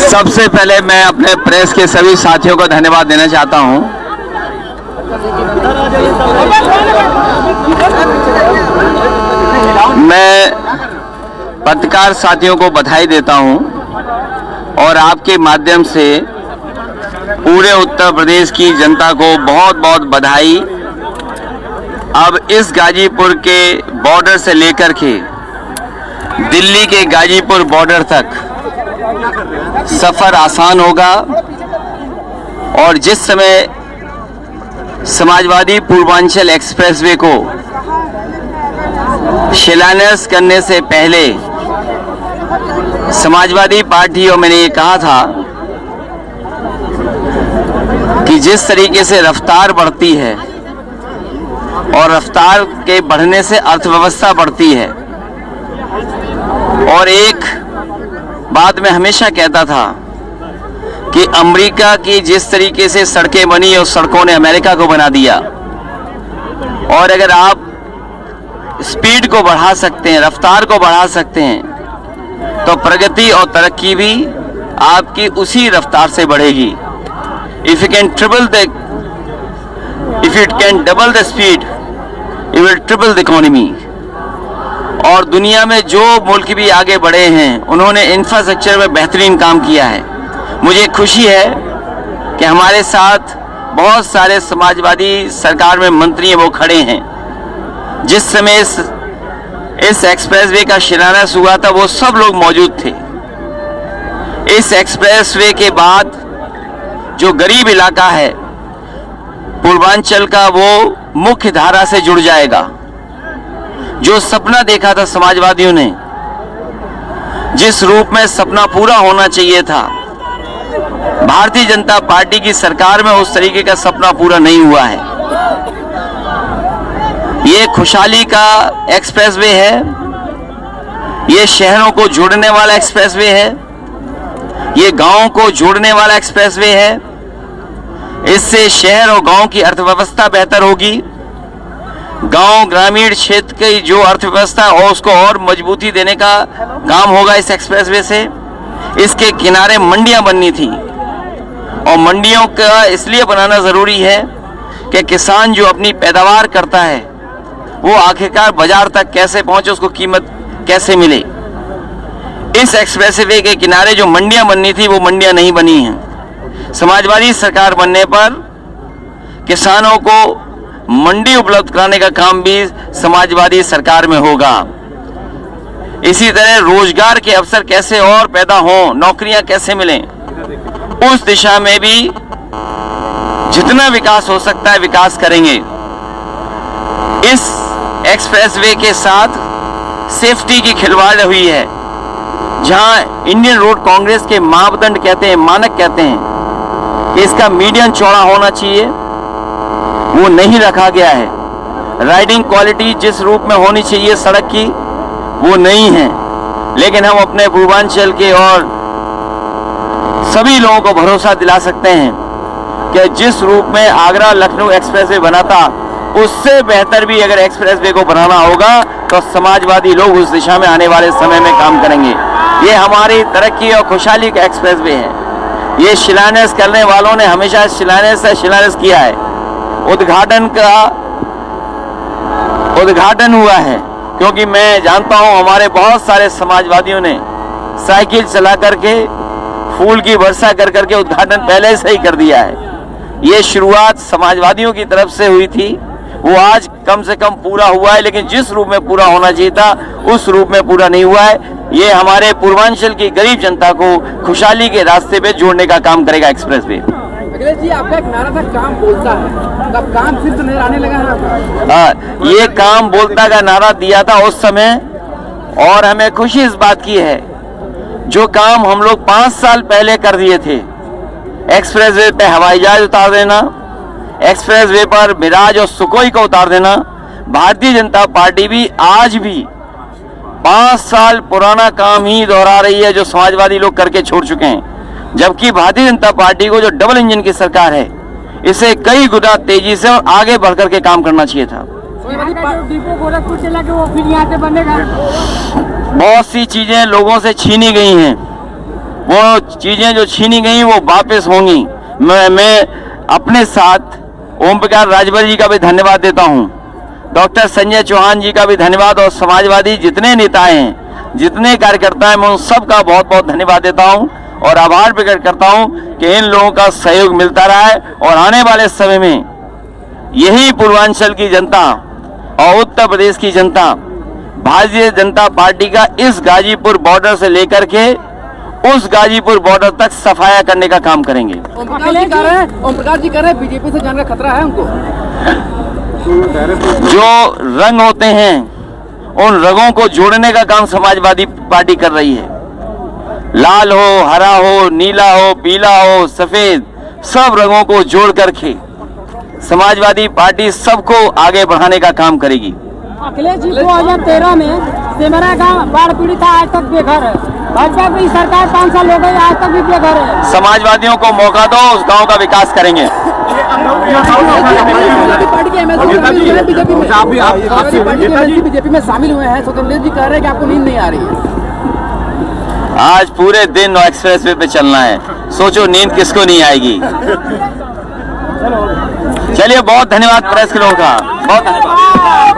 सबसे पहले मैं अपने प्रेस के सभी साथियों को धन्यवाद देना चाहता हूं। मैं पत्रकार साथियों को बधाई देता हूं और आपके माध्यम से पूरे उत्तर प्रदेश की जनता को बहुत बहुत बधाई। अब इस गाजीपुर के बॉर्डर से लेकर के दिल्ली के गाजीपुर बॉर्डर तक सफ़र आसान होगा और जिस समय समाजवादी पूर्वांचल एक्सप्रेसवे को शिलान्यास करने से पहले समाजवादी पार्टी और मैंने ये कहा था कि जिस तरीके से रफ्तार बढ़ती है और रफ्तार के बढ़ने से अर्थव्यवस्था बढ़ती है, और एक बात मैं हमेशा कहता था कि अमेरिका की जिस तरीके से सड़कें बनी और सड़कों ने अमेरिका को बना दिया, और अगर आप स्पीड को बढ़ा सकते हैं, रफ्तार को बढ़ा सकते हैं, तो प्रगति और तरक्की भी आपकी उसी रफ्तार से बढ़ेगी। If you can double the speed, you will triple the economy। और दुनिया में जो मुल्क भी आगे बढ़े हैं उन्होंने इंफ्रास्ट्रक्चर में बेहतरीन काम किया है। मुझे खुशी है कि हमारे साथ बहुत सारे समाजवादी सरकार में मंत्री हैं, वो खड़े हैं। जिस समय इस एक्सप्रेसवे का शिलान्यास हुआ था वो सब लोग मौजूद थे। इस एक्सप्रेसवे के बाद जो गरीब इलाका है पूर्वांचल का, वो मुख्य धारा से जुड़ जाएगा। जो सपना देखा था समाजवादियों ने, जिस रूप में सपना पूरा होना चाहिए था, भारतीय जनता पार्टी की सरकार में उस तरीके का सपना पूरा नहीं हुआ है। ये खुशहाली का एक्सप्रेसवे है, ये शहरों को जोड़ने वाला एक्सप्रेसवे है, ये गांवों को जोड़ने वाला एक्सप्रेसवे है। इससे शहर और गांव की अर्थव्यवस्था बेहतर होगी। गांव ग्रामीण क्षेत्र की जो अर्थव्यवस्था है उसको और मजबूती देने का काम होगा इस एक्सप्रेसवे से। इसके किनारे मंडियां बननी थी और मंडियों का इसलिए बनाना ज़रूरी है कि किसान जो अपनी पैदावार करता है वो आखिरकार बाजार तक कैसे पहुंचे, उसको कीमत कैसे मिले। इस एक्सप्रेसवे के किनारे जो मंडियां बननी थी वो मंडियां नहीं बनी हैं। समाजवादी सरकार बनने पर किसानों को मंडी उपलब्ध कराने का काम भी समाजवादी सरकार में होगा। इसी तरह रोजगार के अवसर कैसे और पैदा हों, नौकरियां कैसे मिलें, उस दिशा में भी जितना विकास हो सकता है विकास करेंगे। इस एक्सप्रेसवे के साथ सेफ्टी की खिलवाड़ हुई है। जहां इंडियन रोड कांग्रेस के मापदंड कहते हैं, मानक कहते हैं कि इसका मीडियन चौड़ा होना चाहिए, वो नहीं रखा गया है। राइडिंग क्वालिटी जिस रूप में होनी चाहिए सड़क की वो नहीं है। लेकिन हम अपने पूर्वांचल के और सभी लोगों को भरोसा दिला सकते हैं कि जिस रूप में आगरा लखनऊ एक्सप्रेसवे बना था उससे बेहतर भी अगर एक्सप्रेसवे को बनाना होगा तो समाजवादी लोग उस दिशा में आने वाले समय में काम करेंगे। ये हमारी तरक्की और खुशहाली का एक्सप्रेसवे है। ये शिलान्यास करने वालों ने हमेशा शिलान्यास किया है। उद्घाटन हुआ है क्योंकि मैं जानता हूं हमारे बहुत सारे समाजवादियों ने साइकिल चला करके फूल की वर्षा कर करके उद्घाटन पहले से ही कर दिया है। ये शुरुआत समाजवादियों की तरफ से हुई थी, वो आज कम से कम पूरा हुआ है, लेकिन जिस रूप में पूरा होना चाहिए था उस रूप में पूरा नहीं हुआ है। ये हमारे पूर्वांचल की गरीब जनता को खुशहाली के रास्ते पे जोड़ने का काम करेगा एक्सप्रेसवे। अखिलेश जी, आपका एक नारा था काम बोलता है, तब काम फिर तो नजर आने लगा है। हाँ, ये काम बोलता का नारा दिया था उस समय, और हमें खुशी इस बात की है जो काम हम लोग 5 साल पहले कर दिए थे। एक्सप्रेसवे पे हवाई जहाज उतार देना, एक्सप्रेसवे पर मिराज और सुकोई को उतार देना। भारतीय जनता पार्टी भी आज भी 5 साल पुराना काम ही दोहरा रही है जो समाजवादी लोग करके छोड़ चुके हैं। जबकि भारतीय जनता पार्टी को जो डबल इंजन की सरकार है, इसे कई गुना तेजी से और आगे बढ़कर के काम करना चाहिए था। डिपो गोरखपुर चला के वो फिर यहाँ पे बनेगा। बहुत सी चीजें लोगों से छीनी गई हैं, वो चीजें जो छीनी गई वो वापस होंगी। मैं अपने साथ ओम प्रकाश राजभर जी का भी धन्यवाद देता हूं, डॉक्टर संजय चौहान जी का भी धन्यवाद, और समाजवादी जितने नेता हैं, जितने कार्यकर्ता हैं, मैं उन सब का बहुत बहुत धन्यवाद देता हूं और आभार प्रकट करता हूं कि इन लोगों का सहयोग मिलता रहा है। और आने वाले समय में यही पूर्वांचल की जनता और उत्तर प्रदेश की जनता भारतीय जनता पार्टी का इस गाजीपुर बॉर्डर से लेकर के उस गाजीपुर बॉर्डर तक सफाया करने का काम करेंगे। ओम प्रकाश जी कह रहे हैं बीजेपी से जाने का खतरा है उनको। जो रंग होते हैं उन रंगों को जोड़ने का काम समाजवादी पार्टी कर रही है। लाल हो, हरा हो, नीला हो, पीला हो, सफेद, सब रंगों को जोड़ करके समाजवादी पार्टी सबको आगे बढ़ाने का काम करेगी। अखिलेश जी 2013 में सेमरा गांव बाढ़ पीड़ित था, आज तक बेघर है। भाजपा की सरकार 5 साल हो गए, आज तक भी बेघर है। समाजवादियों को मौका दो, उस गांव का विकास करेंगे। बीजेपी में शामिल हुए हैं, स्वतंत्र जी कह रहे हैं कि आपको नींद नहीं आ रही है। आज पूरे दिन एक्सप्रेस वे पे चलना है, सोचो नींद किसको नहीं आएगी। चलिए, बहुत धन्यवाद प्रेस के लोगों का, बहुत धन्यवाद।